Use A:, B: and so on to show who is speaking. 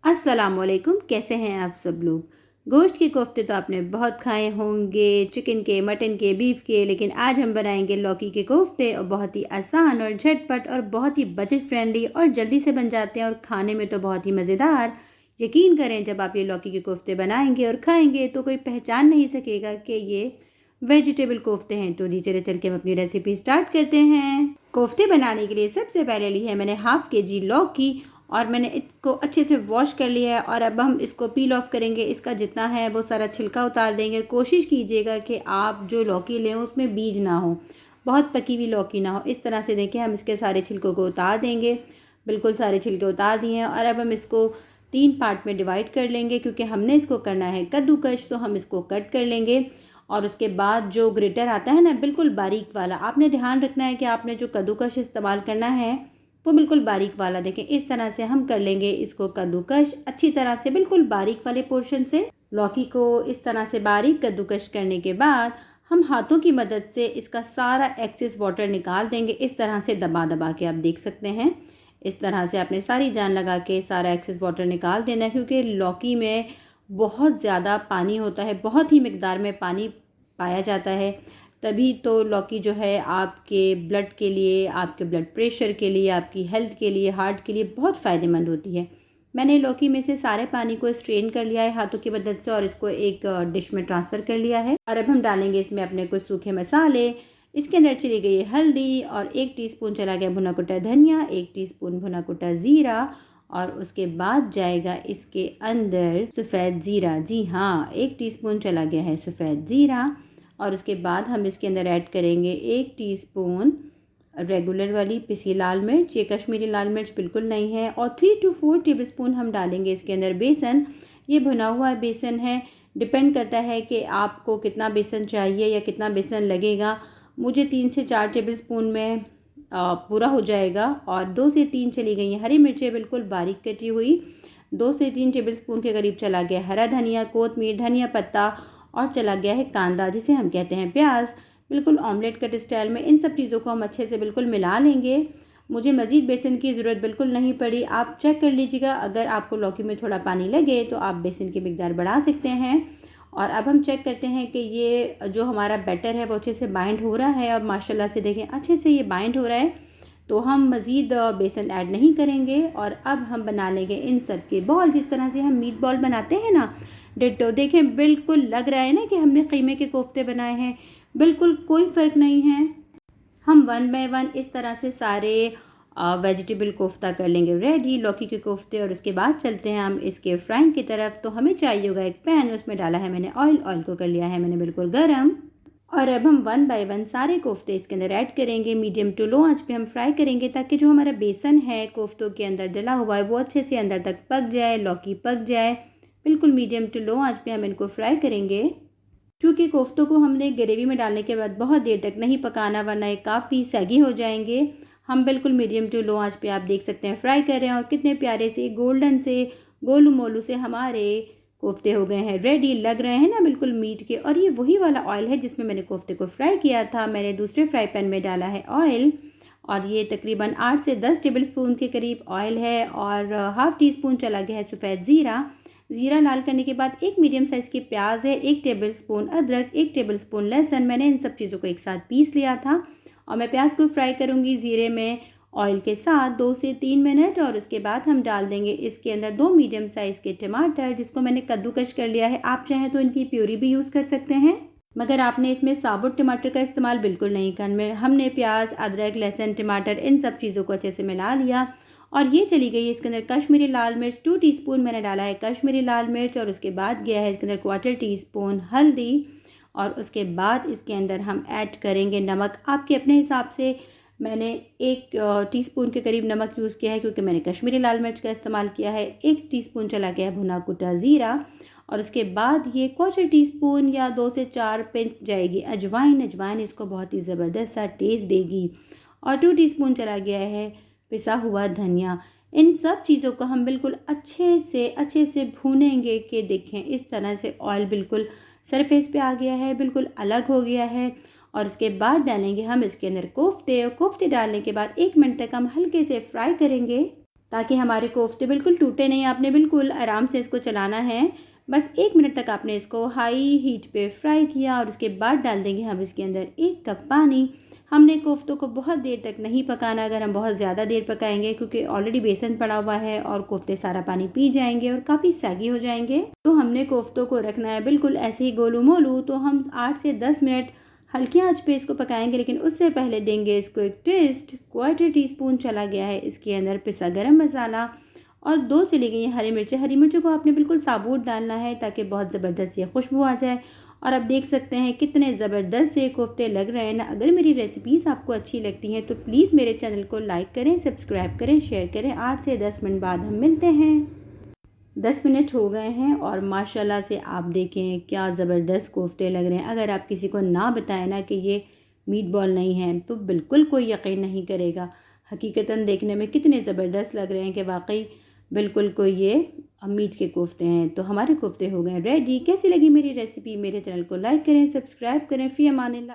A: अस्सलामुअलैकुम, कैसे हैं आप सब लोग। गोश्त के कोफ्ते तो आपने बहुत खाए होंगे, चिकन के, मटन के, बीफ के, लेकिन आज हम बनाएंगे लौकी के कोफ्ते और बहुत ही आसान और झटपट और बहुत ही बजट फ्रेंडली और जल्दी से बन जाते हैं और खाने में तो बहुत ही मज़ेदार। यकीन करें, जब आप ये लौकी के कोफ्ते बनाएंगे और खाएंगे तो कोई पहचान नहीं सकेगा कि ये वेजिटेबल कोफ्ते हैं। तो चले चल के हम अपनी रेसिपी स्टार्ट करते हैं। कोफ्ते बनाने के लिए सबसे पहले ली है मैंने हाफ़ के जी लौकी और मैंने इसको अच्छे से वॉश कर लिया है और अब हम इसको पील ऑफ करेंगे। इसका जितना है वो सारा छिलका उतार देंगे। कोशिश कीजिएगा कि आप जो लौकी लें उसमें बीज ना हो, बहुत पकी हुई लौकी ना हो। इस तरह से देखिए हम इसके सारे छिलकों को उतार देंगे। बिल्कुल सारे छिलके उतार दिए हैं और अब हम इसको 3 पार्ट में डिवाइड कर लेंगे, क्योंकि हमने इसको करना है कद्दूकश। तो हम इसको कट कर लेंगे और उसके बाद जो ग्रेटर आता है ना, बिल्कुल बारीक वाला, आपने ध्यान रखना है कि आपने जो कद्दूकश इस्तेमाल करना है वो बिल्कुल बारीक वाला। देखें, इस तरह से हम कर लेंगे इसको कद्दूकश अच्छी तरह से, बिल्कुल बारीक वाले पोर्शन से। लौकी को इस तरह से बारीक कद्दूकश करने के बाद हम हाथों की मदद से इसका सारा एक्सेस वाटर निकाल देंगे। इस तरह से दबा दबा के आप देख सकते हैं। इस तरह से आपने सारी जान लगा के सारा एक्सेस वाटर निकाल देना है, क्योंकि लौकी में बहुत ज़्यादा पानी होता है, बहुत ही मिकदार में पानी पाया जाता है। तभी तो लौकी जो है आपके ब्लड के लिए, आपके ब्लड प्रेशर के लिए, आपकी हेल्थ के लिए, हार्ट के लिए बहुत फ़ायदेमंद होती है। मैंने लौकी में से सारे पानी को स्ट्रेन कर लिया है हाथों की मदद से और इसको एक डिश में ट्रांसफ़र कर लिया है। और अब हम डालेंगे इसमें अपने कुछ सूखे मसाले। इसके अंदर चली गई है हल्दी और 1 टीस्पून चला गया भुना कुटा धनिया, 1 टीस्पून भुना कुटा ज़ीरा और उसके बाद जाएगा इसके अंदर सफ़ेद ज़ीरा। जी हाँ, 1 टीस्पून चला गया है सफ़ेद ज़ीरा। और उसके बाद हम इसके अंदर ऐड करेंगे 1 टीस्पून रेगुलर वाली पिसी लाल मिर्च। ये कश्मीरी लाल मिर्च बिल्कुल नहीं है। और 3 to 4 टेबलस्पून हम डालेंगे इसके अंदर बेसन। ये भुना हुआ बेसन है, डिपेंड करता है कि आपको कितना बेसन चाहिए या कितना बेसन लगेगा। मुझे 3 से 4 टेबलस्पून में पूरा हो जाएगा। और 2 से 3 चली गई हैं हरी मिर्चें बिल्कुल बारीक कटी हुई। 2 से 3 टेबलस्पून के करीब चला गया हरा धनिया, कोतमीर, धनिया पत्ता और चला गया है कांदा, जिसे हम कहते हैं प्याज, बिल्कुल ऑमलेट कट स्टाइल में। इन सब चीज़ों को हम अच्छे से बिल्कुल मिला लेंगे। मुझे मज़ीद बेसन की ज़रूरत बिल्कुल नहीं पड़ी। आप चेक कर लीजिएगा, अगर आपको लौकी में थोड़ा पानी लगे तो आप बेसन की मिकदार बढ़ा सकते हैं। और अब हम चेक करते हैं कि ये जो हमारा बैटर है वो अच्छे से बाइंड हो रहा है। और माशाल्लाह से देखें अच्छे से ये बाइंड हो रहा है, तो हम मज़ीद बेसन ऐड नहीं करेंगे। और अब हम बना लेंगे इन सब के बॉल, जिस तरह से हम मीट बॉल बनाते हैं ना, डिट्टो। देखें, बिल्कुल लग रहा है ना कि हमने कीमे के कोफ्ते बनाए हैं, बिल्कुल कोई फ़र्क नहीं है। हम 1 बाय 1 इस तरह से सारे वेजिटेबल कोफ्ता कर लेंगे रेडी, लौकी के कोफ्ते। और उसके बाद चलते हैं हम इसके फ्राइंग की तरफ। तो हमें चाहिए होगा एक पैन, उसमें डाला है मैंने ऑयल को कर लिया है मैंने बिल्कुल गर्म। और अब हम 1 बाय 1 सारे कोफ्ते इसके अंदर ऐड करेंगे। मीडियम टू लो आंच पे हम फ्राई करेंगे, ताकि जो हमारा बेसन है कोफ्तों के अंदर डला हुआ है वो अच्छे से अंदर तक पक जाए, लौकी पक जाए। बिल्कुल मीडियम टू लो आंच पे हम इनको फ्राई करेंगे, क्योंकि कोफ्तों को हमने ग्रेवी में डालने के बाद बहुत देर तक नहीं पकाना, वरना ये काफ़ी सगी हो जाएंगे। हम बिल्कुल मीडियम टू लो आंच पे आप देख सकते हैं फ्राई कर रहे हैं। और कितने प्यारे से गोल्डन से, गोलू मोलू से हमारे कोफ्ते हो गए हैं रेडी। लग रहे हैं ना बिल्कुल मीट के। और ये वही वाला ऑयल है जिसमें मैंने कोफ्ते को फ्राई किया था। मैंने दूसरे फ्राई पैन में डाला है ऑयल, और ये तकरीबन 8 से 10 टेबलस्पून के करीब ऑयल है। और हाफ़ टी स्पून चला गया है सफ़ेद ज़ीरा। ज़ीरा लाल करने के बाद एक मीडियम साइज़ की प्याज है, 1 टेबलस्पून अदरक, 1 टेबलस्पून लहसुन। मैंने इन सब चीज़ों को एक साथ पीस लिया था। और मैं प्याज को फ्राई करूँगी ज़ीरे में ऑयल के साथ 2 से 3 मिनट। और उसके बाद हम डाल देंगे इसके अंदर 2 मीडियम साइज़ के टमाटर, जिसको मैंने कद्दूकश कर लिया है। आप चाहें तो इनकी प्यूरी भी यूज़ कर सकते हैं, मगर आपने इसमें साबुत टमाटर का इस्तेमाल बिल्कुल नहीं करना। हमने प्याज, अदरक, लहसुन, टमाटर इन सब चीज़ों को अच्छे से मिला लिया। और ये चली गई है इसके अंदर कश्मीरी लाल मिर्च, 2 टीस्पून मैंने डाला है कश्मीरी लाल मिर्च। और उसके बाद गया है इसके अंदर 1/4 टीस्पून हल्दी। और उसके बाद इसके अंदर हम ऐड करेंगे नमक आपके अपने हिसाब से। मैंने 1 टीस्पून के करीब नमक यूज़ किया है, क्योंकि मैंने कश्मीरी लाल मिर्च का इस्तेमाल किया है। 1 टीस्पून चला गया भुना कुटा ज़ीरा। और उसके बाद ये 1/4 टीस्पून या 2 से 4 पिंच जाएगी अजवाइन। अजवाइन इसको बहुत ही ज़बरदस्त सा टेस्ट देगी। और 2 टीस्पून चला गया है पिसा हुआ धनिया। इन सब चीज़ों को हम बिल्कुल अच्छे से भूनेंगे कि देखें इस तरह से ऑयल बिल्कुल सरफेस पे आ गया है, बिल्कुल अलग हो गया है। और उसके बाद डालेंगे हम इसके अंदर कोफ्ते। और कोफ्ते डालने के बाद 1 मिनट तक हम हल्के से फ्राई करेंगे। ताकि हमारे कोफ्ते बिल्कुल टूटे नहीं। आपने बिल्कुल आराम से इसको चलाना है। बस 1 मिनट तक आपने इसको हाई हीट पे फ्राई किया और उसके बाद डाल देंगे हम इसके अंदर 1 कप पानी। हमने कोफ्तों को बहुत देर तक नहीं पकाना। अगर हम बहुत ज़्यादा देर पकाएंगे, क्योंकि ऑलरेडी बेसन पड़ा हुआ है और कोफ्ते सारा पानी पी जाएंगे और काफ़ी सैगी हो जाएंगे। तो हमने कोफ्तों को रखना है बिल्कुल ऐसे ही गोलू मोलू। तो हम 8 से 10 मिनट हल्की आंच पे इसको पकाएंगे, लेकिन उससे पहले देंगे इसको एक ट्विस्ट। 1/4 टीस्पून चला गया है इसके अंदर पिसा गरम मसाला और 2 चली गई हैं हरी मिर्चें। हरी मिर्चों को आपने बिल्कुल साबुत डालना है ताकि बहुत ज़बरदस्त ये खुशबू आ जाए। और अब देख सकते हैं कितने ज़बरदस्त ये कोफ्ते लग रहे हैं ना। अगर मेरी रेसिपीज़ आपको अच्छी लगती हैं तो प्लीज़ मेरे चैनल को लाइक करें, सब्सक्राइब करें, शेयर करें। 8 से 10 मिनट बाद हम मिलते हैं। 10 मिनट हो गए हैं और माशाल्लाह से आप देखें क्या ज़बरदस्त कोफ्ते लग रहे हैं। अगर आप किसी को ना बताएं ना कि ये मीट बॉल नहीं है तो बिल्कुल कोई यकीन नहीं करेगा। हकीकतन देखने में कितने ज़बरदस्त लग रहे हैं कि वाकई बिल्कुल कोई ये मीट के कोफ्ते हैं। तो हमारे कोफ्ते हो गए रेडी। कैसी लगी मेरी रेसिपी? मेरे चैनल को लाइक करें, सब्सक्राइब करें। फ़ी अमानिल्लाह।